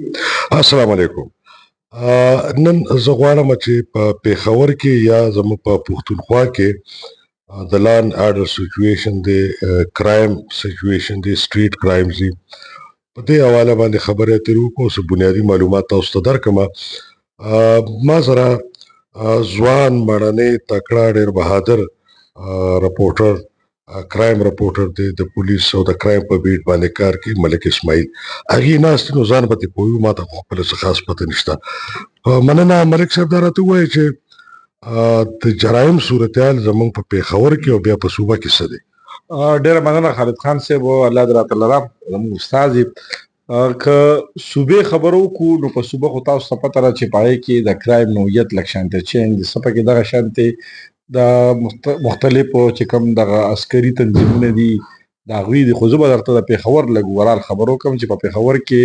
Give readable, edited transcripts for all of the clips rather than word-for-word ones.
السلام علیکم. نن زه غواړم چې په پېښور کې یا زموږ په پښتونخوا کې د لا اینډ آرډر سچویشن دی، کرایم سچویشن دی، سټریټ کرایمز دي. په دې حواله باندې خبرې اترې وکړو، څه بنیادي معلومات تاسو ته درکړمه. ما سره ځوان مړنی تکړه ډېر بهادر رپورټر کرایم رپورټر دی، د پولیس او د کرایم په بیټ باندې کار کوي، ملک اسماعیل. هغې ناست نو ځان به ترې پوهیو، ما ته خو خپله څه خاص پته نشته. مننه ملک صاحب، دا راته ووایي چې د جرایم صورتحال زموږ په پېښور کې او بیا په صوبه کې څه دی؟ ډیره مننه خالد خان صاحب، الله دې راته لرم زموږ استاد یې. که صوبې خبرو وکړو نو په صوبه خو تاسو ته پته ده چې پای کې د کرایم نوعیت لږ شانته چینج دي، څه پکې دغه شانتې د مختلفو چې کوم دغه عسکري تنظیمونه دي د هغوی دي. خو زه به درته د پېښور لږ اوورال خبر وکړم چې په پېښور کې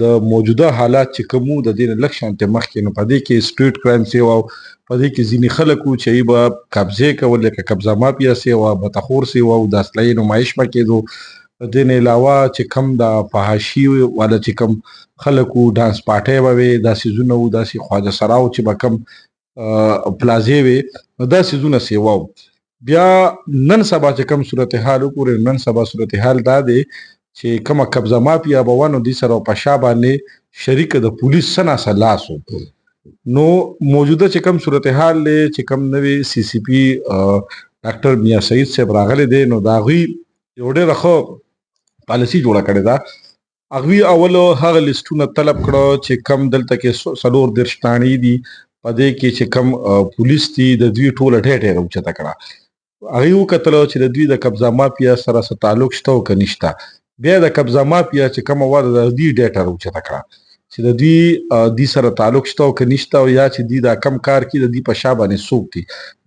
د موجوده حالات چې کوم وو د دې نه لږ شانتې مخکې، نو په دې کې سټریټ کرایم سیوا او په دې کې ځینې خلک وو چې هغوی به قبضې کول، لکه قبضه مافیا سیوا، بتخور سیوا او د اسلحې نمایش به کېدو. د دې نه علاوه چې کوم د فحاشي والا چې کوم خلک وو، ډانس پارټۍ به وې، دا څیزونه وو، داسې خواجه سراو چې به کوم پلازې وې، نو دا څیزونه سیوا وو. بیا نن سبا چې کوم صورتحال وګورې، نن سبا صورتحال دا دی چې کومه قبضه مافیا به وه، نو دوی سره په شا باندې شریکه د پولیس څه ناڅه لاس و. نو موجوده چې کوم صورتحال دی، چې کوم نوی سی سی پی ډاکټر میاں سعید صاحب راغلی دی، نو د هغوی یو ډېره ښه پالیسي جوړه کړې ده. هغوی اول هغه لیسټونه طلب کړه چې کم دلته کې 34 تاڼې دي، په دې کې چې کم پولیس دي د دوی ټوله ډېره اوچته کړه. هغوی وکتل چې د دوی د قبضه مافیا سره څه تعلق شته او که نشته. بیا د قبضه مافیا چې کومه وه د دوی ډېټه راوچته کړه چې د دوی سره تعلق شته او که نشته، او یا چې دوی دا کم کار کوي، د دوی په شا باندې څوک دي.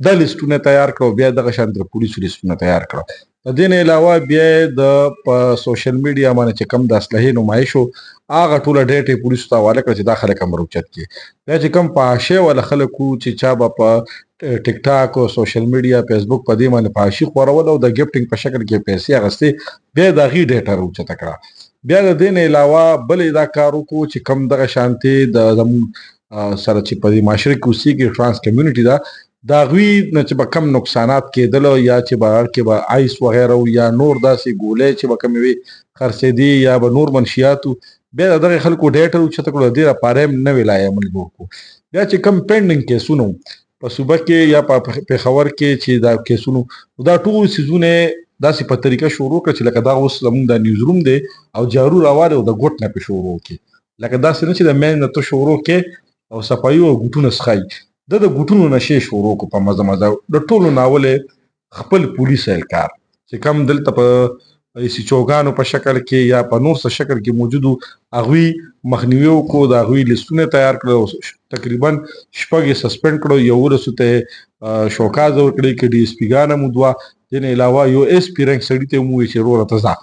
دا لیسټونه تیار کړه او بیا دغه شان د پولیسو لیسټونه تیار کړه. د دې نه علاوه بیا د په سوشل میډیا باندې چې کم د اسلحې نمایش و، هغه ټوله ډېټې پولیسو ته حواله کړه چې دا خلک هم راوچت کړي. بیا چې کم فحاشۍ والا خلک وو چې چا به په ټیک ټاک او سوشل میډیا فیسبوک په دې باندې فحاشي خپرول او د ګفټینګ په شکل کې پیسې اخیستې، بیا د هغې ډېټه راوچته کړه. بیا د دې نه علاوه بل دا کار وکړو چې کم دغه شانتې د زموږ سره چې په دې معاشره کې اوسېږي ټرانس کمیونټي ده، د هغوی نه چې به کم نقصانات کېدله، یا چې به هغه کې به آیس وغیره و، یا نور داسې ګولۍ چې به کومې وې خرڅېدې، یا به نور منشیات و. بیا د دغې خلکو ډېټه اوچته کړو، د دې لپاره یې نوې لایحه عمل جوړ کړو. بیا چې کم پینډینګ کیسونه وو په صوبه کې یا په پېښور کې چې دا کیسونو، دا ټول څیزونه داسې په طریقه شروع کړه چې لکه دا اوس زموږ دا نیوز روم دی او جارو راوالی او د ګوټ نه پې شروع کړي، لکه داسې نه چې د مین نه ته شروع کې او صفایي او ګوټونه څښایي. د ګوټونو نشې شروع کړو په مزه مزه. د ټولو ناول خپل پولیس اهلکار چې کم دلته په ایسي چوګانو په شکل کې یا په نور څه شکل کې موجود وو، هغوی مخنیوي وکړو، د هغوی لیستونه تیار کړل، تقریبا 6 یې سسپینډ کړو، 11 ته شوکاز ورکړی، که ډي اس پي ګانه مو 2. دې نه علاوه یو ایس پي رنګ سړي ته یې وویل چې وروره ته ځه.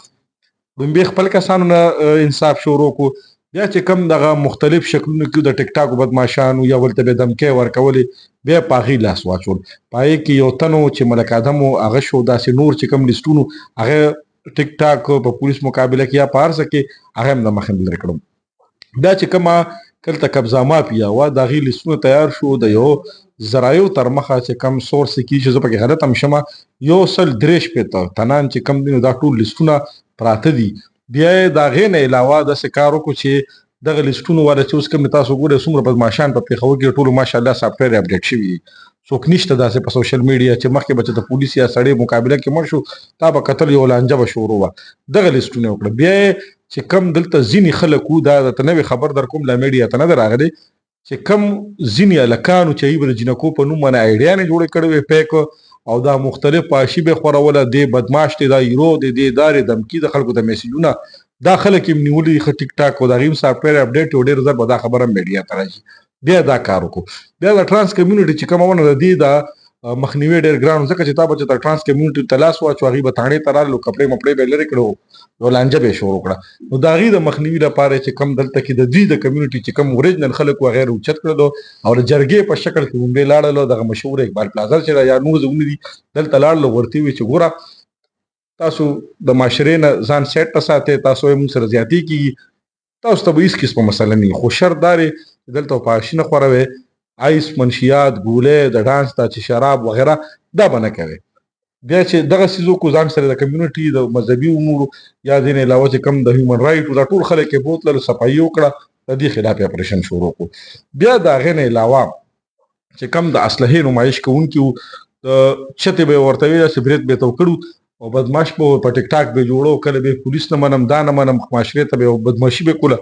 بیا خپل کسانو نه انصاف شروع کړو. بیا چې کم دغه مختلف شکلونه کې د ټیک ټاک بدماشانو یا ولته به دمکۍ ورکولې، بیا په هغې لاس واچول. په هغې کې یو تن و چې ملک ادم و، هغه شو. داسې نور چې کم لیسټونو هغه ټیک ټاک په پولیس مقابله کې یا په هر څه کې هغه هم د مخې لرې کړم. بیا چې کومه کلته قبضه مافیا وه، د هغې لیسټونه تیار شو. د یو ذرایو تر مخه چې کم سورس کې چې زه پکې غلط هم شمه، 163 تنان چې کم دي، نو دا ټول لیسټونه پراته دي. بیا یې د هغې نه علاوه داسې کار وکړو چې دغه لیسټونو والا چې اوس کوم تاسو ګورئ څومره بدماشان په پېښور کې ټولو ماشاءالله سافټویر اپډیټ شوي دي. څوک نشته داسې په سوشل میډیا چې مخکې به چې د پولیس یا سړی مقابله کې مړ شو، تا به کتل یو لانجه به شروع وه. دغه لیسټونه یې وکړه. بیا یې چې کم دلته ځینې خلک وو، دا درته نوې خبر در کوم، لا میډیا ته نه ده راغلی، چې کم ځینې هلکانو چې هغوی به د جینکو په نوم باندې آیډیانې جوړې کړې وې فیک، او دا مختلف فحاشي به یې خوروله، دی بدماش دی، دا هیرو دی، دی دارې دمکي د خلکو د میسیجونه، دا خلک یې نیولي دي ښه ټیک ټاک، او د هغې هم سافټویر اپډیټ و. ډېر زر به دا خبره هم میډیا ته راشي. بیا دا کار وکړو. بیا د ټرانس کمیونټي چې کومه ونه د دې د مخنیوي ډېر ګران، ځکه چې تا به چې د ټرانس کمیونټي ته لاس واچو، هغوی به تاڼې ته رالو، کپړې مپړې به یې لرې کړو، یو لانجه به یې شروع کړه. نو د هغې د مخنیوي لپاره چې کم دلته کې د دوی د کمیونټي چې کم اوریجنل خلک وو، هغه یې راوچت کړلو او د جرګې په شکل کې بومبې لاړلو. دغه مشهور اقبال پلازا چې ده یا نور ځایونه دي، دلته لاړلو، ورته یې وویل چې ګوره تاسو د معاشرې نه ځان سیټ ته ساتئ، تاسو یې موږ سره زیاتې کېږي، تاسو ته به هیڅ قسمه مسله نه وي. خو شرط دا دی چې دلته په اشي نه خوروئ، آیس، منشیات، ګولۍ، د ډانس ته چې شراب وغیره دا به نه کوئ. بیا چې دغه څیز وکړو ځان سره د کمیونټي د مذهبي امورو یا ځینې علاوه چې کوم د هیومن رایټ دا ټول خلک یې بوتلل، صفایي وکړه، د دې خلاف یې اپریشن شروع کړو. بیا د هغې نه علاوه چې کوم د اسلحې نمایش کوونکي وو، د چتې به یې ورته وي، داسې برید به یې ته وکړو او بدماش به په ټیک ټاک به جوړو، کله به پولیس نه منم دا نه منم، معاشرې ته به بدماشي به کوله،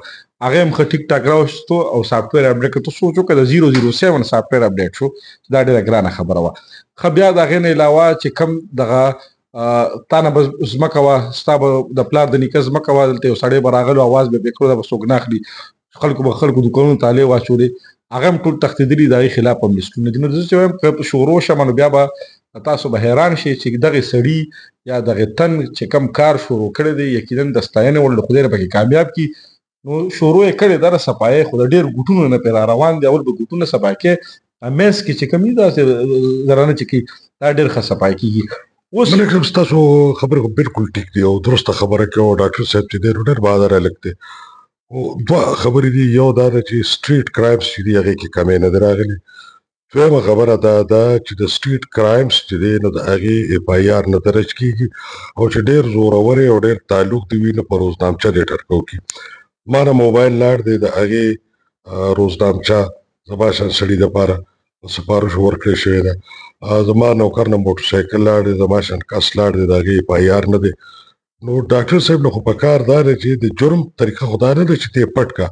هغه هم ښه ټیک ټاک راوستو او سافټویر اپډیټ کړ. ته سوچ وکړه د 007 سافټویر اپډیټ شو، دا ډېره ګرانه خبره وه. ښه بیا د هغې نه علاوه چې کوم دغه تا نه به ځمکه وه، ستا به د پلار د نیکه ځمکه وه، دلته یو سړی به راغلی اواز به یې کړو، دا به څوک نه اخلي، خلکو به خلکو دوکانونو تالې واچولې، هغه هم ټول تښتېدلي، د هغې خلاف هم لیستونه دي. نو زه چې وایم که شروع شمه نو بیا به تاسو به حیران شئ چې دغې سړي یا دغې تن چې کم کار شروع کړی دی یقینا د ستاینې وړ، د خدای نه پکې کامیاب کړي. نو شروع یې کړې ده د صفایۍ، خو د ډېر ګوټونو نه پرې را روان دي. اول به ګوټونه صفا کړې، منځ کې چې کوم وي داسې زرانه چې کوي دا ډېر ښه صفا کېږي. اوس ملک صاحب ستاسو خبرې خو بالکل ټیک دي او درسته خبره کوي او ډاکټر صاحب چې دی نو ډېر بهادر هلک دی. او دوه خبرې دي، یو دا ده چې سټریټ کرایمز چې دي هغې کې کمې نه دي راغلي. دویمه خبره دا ده چې د سټریټ کرایمز چې دی نو د هغې اف آی آر نه درج کېږي او چې ډېر زورور او ډېر تعلق دې وي نو په روزنامچه دې ټرکو کړي. ما نه موبایل لاړ دی، د هغې روزنامچه زما شان سړي دپاره په سپارښ ورکړې شوې ده. زما نوکر نه موټرسایکل لاړ دی، زما شان کس لاړ دی، د هغې اف آی آر نه دی. نو ډاکټر صاحب له خو په کار دا دی چې د جرم طریقه خو دا نه ده چې ته یې پټ کا.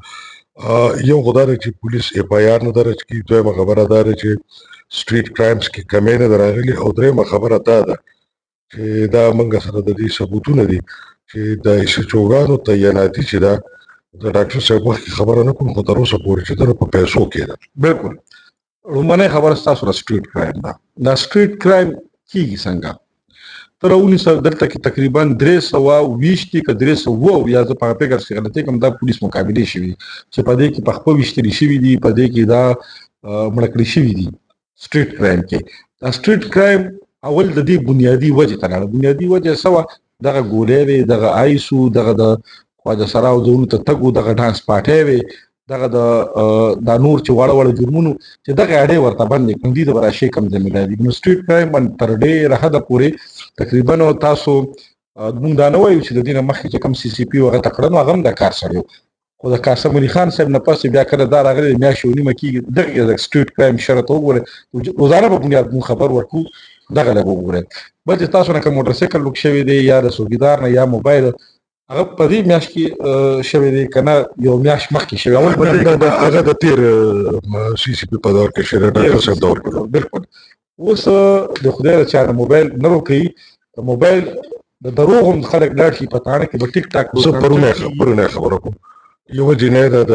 یو خو دا دی چې پولیس اف آی آر نه درج کړي، دویمه خبره دا ده چې سټریټ کرایمز کې کمې نه ده راغلي، او درېیمه خبره دا ده چې دا موږ سره د دې ثبوتونه دي چې د ایسچوګانو تعیناتي چې ده د ډاکټر صاحب مخکې خبره نه کوم، خو تر اوسه پورې چې ده په پیسو کې ده. بالکل لومړنۍ خبره ستاسو د سټریټ کرایم ده. دا سټریټ کرایم کېږي څنګه؟ تر 1900 دلته کې تقریبا 320 که 300 یا زه په هغه فکر کې غلطۍ کوم دا پولیس مقابلې شوي چې په دې کې پخپه ویشتلي شوي دي، په دې کې دا مړه کړي شوي دي. سټریټ کرایم کې دا سټریټ کرایم اول د دې بنیادي وجې ته لاړه. بنیادي وجه څه وه؟ دغه ګولۍ وې، دغه آیسو، دغه د خواجه سراو ځایونو ته تګ و، دغه ډانس پارټۍ وې، دغه دا نور چې واړه واړه جرمونو چې دغه اډې ورته بندې کړم، دوی د به راشي کم ذمهداري. نو سټریټ کرایم تر ډېره حده پورې تقریبا تاسو موږ دا نه وایو چې د دې نه مخکې چې کوم سی سی پي و هغه ته کړه نو هغه هم د کار سړی و، خو د قاسم علي خان صاحب نه پس بیا کله دا راغلی د میاشتې و نیمه کېږي دغه د سټریټ کرایم شرط وګورئ، روزانه په بنیاد موږ خبر ورکوو، دغه لږ وګورئ. بل چې تاسو نه که موټرسایکل لوک شوی دی یا د څوکیدار نه یا موبایل هغه په دې میاشت کې شوی دی که نه یو میاشت مخکې شوی، هغه د تېر سی سی پي په دور کې شوی دی، ډاکټر صاحب دور کې. بالکل. اوس د خدای د چا نه موبایل نه روکوي، د موبایل د دروغ هم خلک لاړ شي په تاڼه کې به ټیک ټاک. زه پرونه خبره کوم، یوه جینۍ ده د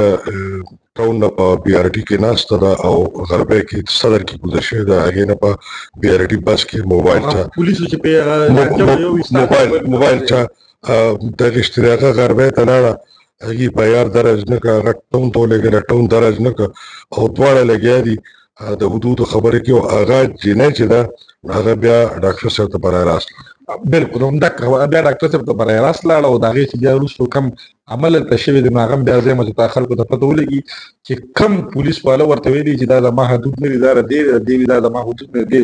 ټاون نه په بي آر ټي کې ناسته ده او غربۍ کې صدر کې ګذر شوې ده، هغې نه په بي آر ټي بس کې موبایل چا چا دغېشتې د هغه غربۍ ته لاړه، هغې په یار درج نه کړه، هغه ټاون ته ولېږله، ټاون درج نه کړه او دواړه لګیا دي د حدودو خبرې کوي او هغه جینۍ چې ده هغه بیا ډاکټر صاحب ته برای راست. بالکل همدغه بیا ډاکټر صاحب ته برای راست لاړه او د هغې چې بیا وروستو کم عمل هلته شوی دی نو هغه هم بیا ځایمه چې تا خلکو ته پته ولګي چې کم پولیس والا ورته ویلي چې دا زما حدود نه دي، دا د دې وي دا زما حدود نه دي.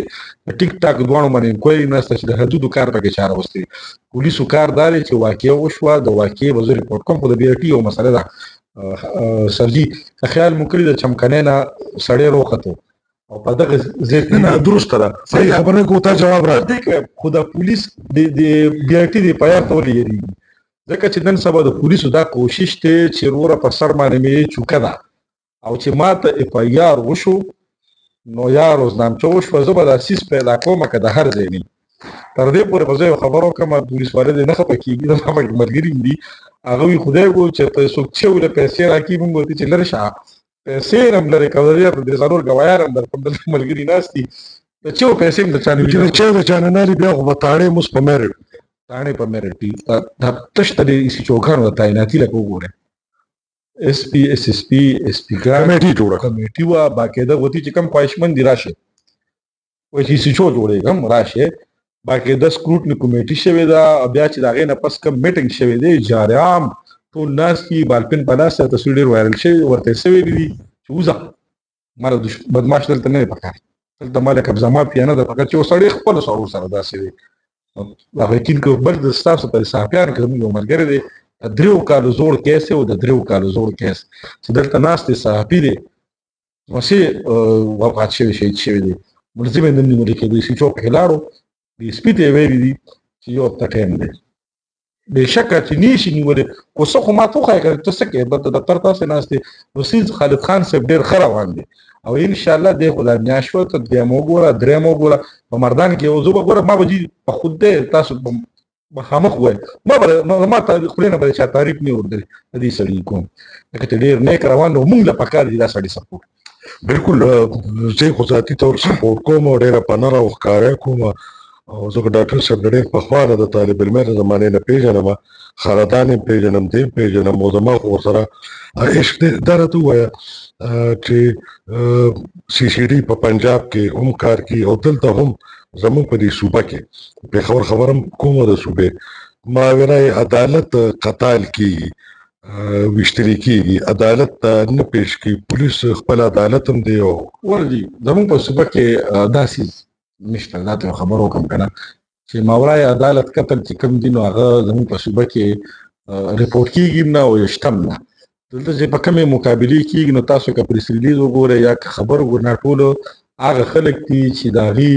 ټیک ټاک دواړو باندې انکوایري نشته چې د حدودو کار پکې چا راوستی. پولیسو کار دا دی چې واقعه وشوه، د واقعې به زه ریپورټ کوم، خو د بي آر ټي یو مسله ده سرجي که خیال مو کړي د چمکنۍ نه سړی روخته او په دغه ځای نه درسته ده، صحیح خبره کوو، تا جواب راکړه. خو د پولیس د بي آر ټي د اف آی آر ته ولې یېرېږي؟ ځکه چې نن سبا د پولیسو دا کوشش دی چې وروره په سر باندې مې چوکه ده او چې ما ته اف آی آر وشو نو یا روزنامچه وشوه زه به دا سیس پیدا کوم که د هر ځای نه. تر دې پورې به زه یو خبر وکړم پولیس والا دې نه خفه کېږي، زما پکې ملګري دي هغه وایي خدای ګو چې ته څوک چې ولې پیسې راکړي موږ ورته چې لرې شه پیسې هم لرې کوه، درې څلور ګوایان هم درکوم، دلته ملګري ناست دي د چا پیسې هم د چا نه وي، چې د چا د چا نه نالي بیا خو به تاڼې موس په میرټ تاڼې په میرټ وي. دا تش ته د ایسچوګانو د تعیناتي لکه وګورئ ایس پي ایس ایس پي ایس پي کمیټي جوړه کمیټي وه باقاعده غوتي چې کوم خواهشمند دي راشي وایي چې ایسچو جوړېږم راشي باقاعده سکروټني کمیټي شوې ده، بیا چې د هغې نه پس کوم میټنګ شوی دی جارعام ټول ناس کې بالپن په لاس سره تصویر ډېر وایرل شوی ورته څه ویلي دي چې وځه ماله بدماش دلته نه دی پکار دلته ماله قبضه مافیا نه ده پکار چې یو سړی خپلو سړو سره داسې دی هغه یقین کوم بل د ستاسو په صحافیانو کې زموږ یو ملګری دی د 3 کالو زوړ کیس او د 3 کالو زوړ کیس چې دلته ناست دی صحافي دی مسیح وفات شوی شهید شوی دی ملزم یې نن نیولې کېدی شي چوک کې لاړو د سپي ته یې ویلي دي چې یو هفته ټایم دی بېشکه چې نشي نیولې خو څه خو ما ته وښایه که ته څه کوې بل د دفتر تاسې ناست دی وسیز خالد خان صاحب ډېر ښه روان دی او انشاءالله دی خو دا میاشت شوه ته دویم وګوره درېیم وګوره په مردان کې یو زه به ګوره ما به جي په خود دی تاسو مخامخ ووایم ما ته خولې نه به چا تعریف نه ورکړي د دې سړي کوم لکه چې ډېر نیک روان دی موږ له پکار دي دا سړي سپورټ بالکل زه خو ذاتي طور سپورټ کوم او ډېره په نره او ښکاره کوم او زه ډاکټر صاحب ډېر پخوانه د طالب علمۍ د زمانې نه پېژنم خاندان یې پېژنم دی پېژنم او زما خو ورسره عشق دی دا راته ووایه چې سی سی ډي په پنجاب کې هم کار کوي او دلته هم زموږ په دې صوبه کې پېښور خبره هم کومه د صوبې ماورای عدالت قتال کېږي ویشتلي کېږي عدالت ته نه پیش کېږي پولیس خپل عدالت هم دی او ورځي زموږ په صوبه کې داسې نشته دا ته خبر وکم کنه چې ماورای عدالت قتل چې کوم دي نو هغه زموږ په صوبه کې ریپورټ کېږي نه او شتم نه دلته چې په کومې مقابلې کېږي نو تاسو که پریس ریلیز وګورئ یا که خبر وګورئ ټولو هغه خلک دي چې د هغې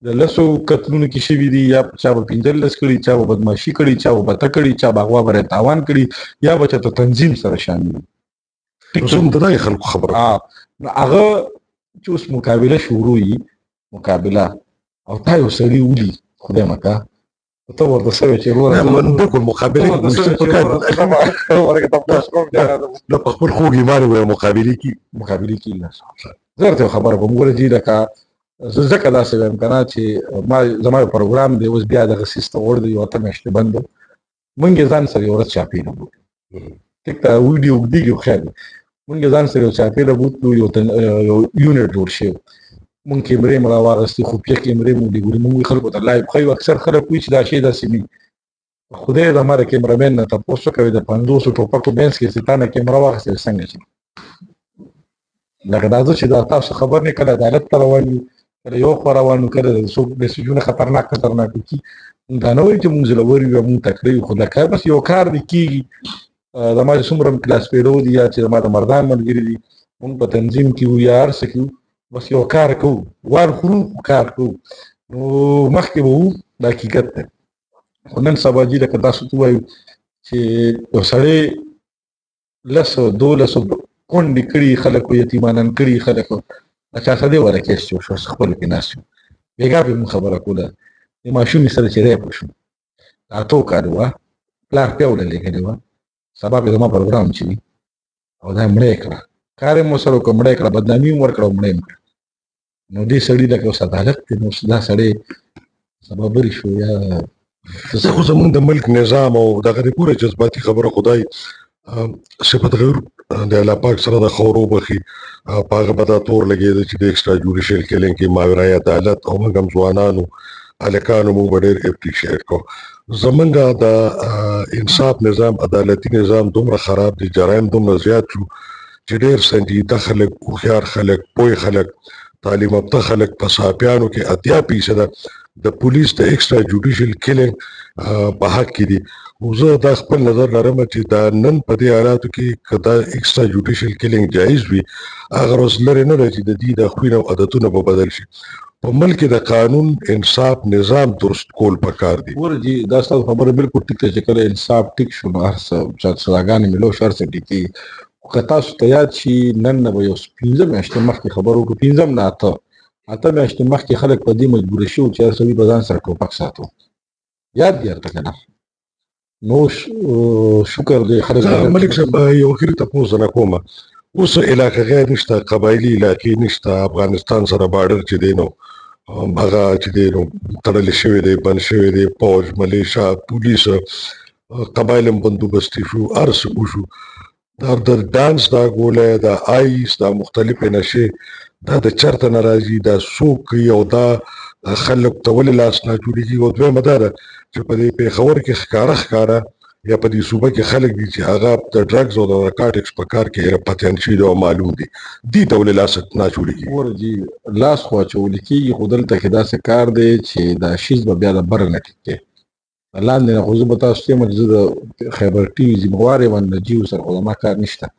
د لسو قتلونو کې شوي دي یا چا به 15 کړي چا به بدماشي کړي چا به بته کړي چا به اغوا بری تاوان کړي یا به چاته تنظیم سره شامل دي اوس هم د دغې خلکو خبره نو هغه چې اوس مقابله شروع وي مقابله او تا یو سړي ولي خدای مکه ته ورته څه چې وروره بالکل مقابله نه په خپل خوږ ایمان وایي مقابلې کې نه زه درته خبره کوم ګوره جي لکه زه ځکه داسې وایم که نه چې ما زما یو پروګرام دی اوس بیا دغه سیسته غوړ دی یو اته میاشتې بند دی مونږ یې ځان سره یو ورځ چاپېره بوتلو ټیک ته ویډیو اوږدېږي خو خیر دی مونږ یې ځان سره یو چاپېره بوتلو یو یونټ جوړ شوی مونږ کیمرې مو راواغستې خفیه کیمرې مو دي ګوري مونږ خلکو ته لایو ښیو اکثر خلک وایي چې دا شی داسې نه خدای د هماره کیمرامین نه تپوس وکوي د 500 ټوپکو بینس کې چې تا نه کیمره واخیستې څنګه چې لکه دا زه چې دا تاسو خبر نه کله عدالت ته روان یو کله یو خوا روان یو کله څوک میسجونه خطرناک وکړي دا نه وایي چې مونږ زړور یو مونږ تکړه یو خو لکه بس یو کار دی کېږي زما چې څومره کلاس پیډو دي یا چې زما د مردان ملګري دي مونږ په تنظیم کې وو یا هر څه کې وو بس یو کار کوو وار خورو کار کوو نو مخکې به وو دا حقیقت دی خو نن سبا جي لکه تاسو ته ووایو چې یو سړی 12 کونډې کړي خلکو یتیمانان کړي خلکو چا څه دی وره کیس جوړ شو خپلو کې ناست یو بېګا به مونږ خبره کوله د ماشومې سره چې ریپ وشو اتو کال وه پلار پیوله لېږلې وه سبا به زما پروګرام چې وي او دا یې مړی کړه کار یې مو سره وکړه مړی کړه بدنامي هم ورکړه او مړی هم کړه نو دې سړي لکه اوس عدالت دی نو دا سړی سبا بری شو یا خو زمونږ د ملک نظام او دغه د پوره جذباتي خبره خدای صفت غیر د الله پاک سره د خورو بخي په هغه به دا تور لګېده چې د ایکسټرا جوډیشل کلینګ کې ماورای عدالت او موږ هم ځوانانو هلکانو موږ به ډېر اپریشیټ کوو زمونږ د انصاف نظام عدالتي نظام دومره خراب دي جرایم دومره زیات شو چې ډېر سنجیده خلک هوښیار خلک پوه خلک تعلیم یافته خلک په صحافیانو کې 80% د پولیس د ایکسټرا جوډیشل کلینګ په حق کې دي او زه دا خپل نظر لرم چې دا نن په دې حالاتو کې که دا ایکسټرا جوډیشل کلینګ جایز وي هغه اوس لرې نه دی چې د دې د خوینو عادتونه به بدل شي په ملک د قانون انصاف نظام درست کول پکار دي ورجی دا ستاسو خبره بالکل ټیک ده چې کله انصاف ټیک شو نو هر څه سزاګانې ملو شر څه ټیکي که تاسو ته یاد شي نن نه به یو 15 میاشتې مخکې خبر وکړو 15 نه اته میاشتې مخکې خلک په دې مجبور شي چې هر سړي به ځان سره ټوپک ساتو یاد دی ورته کنه نو شکر دی خلک ملک صاحب یو اخري تاسو نه کومه اوس علاقه غیر نشته قبایلی علاقې نشته افغانستان سره بارډر چې دی نو هغه چې دی نو تړل شوی دی بند شوی دی پوج ملیشیا پولیس قبایل هم بندوبستي شو هر څه وشو د ډانس دا ګوله د آیس دا مختلفې نشې دا د چرته نه راځي دا څوک او دا خلک ته ولې لاس نه جوړېږي او دویمه دا ده چې په دې پېښور کې ښکاره یا په دې صوبه کې خلک دي چې هغه د ډرګز او د نارکاټکس په کار کې پاتیان شوي دي او معلوم دي دې ته ولې لاس نه اچولی ګوره جی لاس خو اچول کېږي خو دلته کې داسې کار دی چې دا شیز به بیا د بره نه ټیک لاندې نه خو زه به تاسو ته وایم چې زه د خیبر ټي وي ذمهوار یم د جیو سره خو زما کار نشته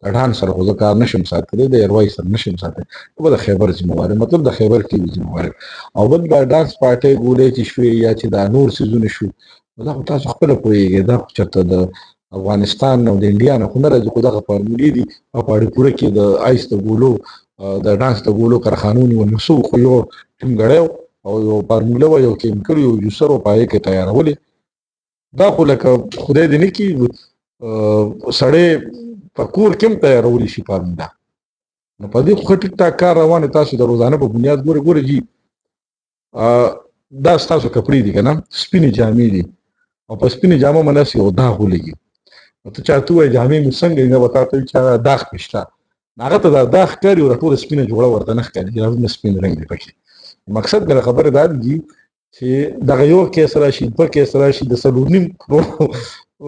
د ډان سره خو زه کار نشم ساتلی د ایروای سره نشم ساتلی زه به د خیبر ذمهوار یم مطلب د خیبر ټي وي ذمهوار یم او بل دا ډانس پارټۍ ګولۍ چې شوې یا چې دا نور څیزونه شو دا خو تاسو خپله پوهېږئ دا خو چېرته د افغانستان او د انډیا نه خو نه راځي خو دغه فارمولې دي او په اړیپوره کې د آیس د ګولو د ډانس د ګولو کارخانو نیول شو خو یو ټیمګړی او یو فارموله وه یو کیمیکل یو جوسر و په هغې کې تیارولې دا خو لکه خدای دې نه کړي سړی په کور کې هم تیارولی شي فارموله نو په دې خو ښه ټیک ټاک کار روان دی تاسو د روزانه په بنیاد ګورئ جي دا ستاسو کپړې دي که نه سپینې جامې دي او په سپینې جامو باندې داسې یو داغ ولګي نو ته چاته ووایې جامې مې څنګه دي نه به تا ته وایي چې هغه داغ پې شته هغه ته دا داغ ښکاري او دا ټوله سپینه جوړه ورته نه ښکاري چې دا سپین رنګ دی پکې مقصد مې د خبرې دا دی چې دغه یو کیس راشي دوه کیس راشي د څلور نیم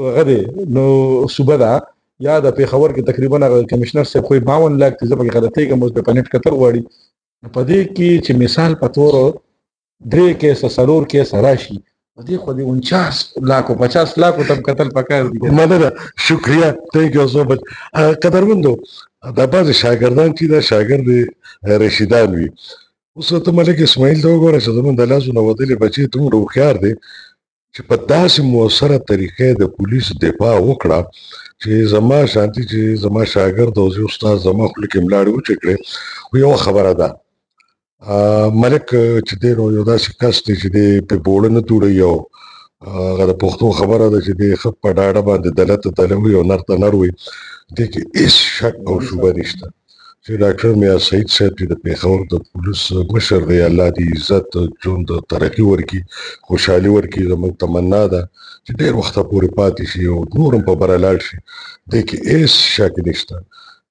هغه دی نو صوبه ده یا د پېښور کې تقریبا هغه کمشنر صاحب خو 52 لاک زه پکې غلطۍ کوم اوس په نېټ کتر غواړي نو په دې کې چې مثال په تور درې کیسه څلور کیسه راشي په دې خو د 49 لاکو 50 لاکو ته کتل پکار دي مننه شکریه تhank you so much قدرمندو دا بعضې شاګردان چې دا شاګرد رشیدان وي اوس ته ملک اسماعیل ته وګوره چې زموږ د لاسو نه وتلي بچي دومره هوښیار دی چې په داسې مؤثره طریقې د پولیس دفاع وکړه چې زما شانتي چې زما شاګرد او زه استاد زما خوله کې ملاړې وچې کړې خو یوه خبره ده ملک چې دی نو یو داسې کس دی چې دی پې بوړه نه توړوي او هغه د پښتو خبره ده چې دی ښه په ډاډه باندې دله ته دله وي او نر ته نر وي دې کې هېڅ شک او شوبه نشته چې ډاکټر میا سعید صاحب چې د پېښور د پولیس مشر دی الله دې عزت ژوند ترقي ورکړي خوشحالي ورکړي زموږ تمنا ده چې ډېر وخته پورې پاتې شي او نور هم په بره لاړ شي دې کې هېڅ شک نشته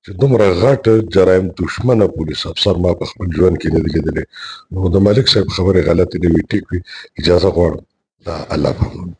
چې دومره غټ جرایم دشمنه پولیس افسر ما په خپل ژوند کې نه دی لیدلی نو د ملک صاحب خبرې غلطې نه وي ټیک وي اجازه غواړم د الله په امان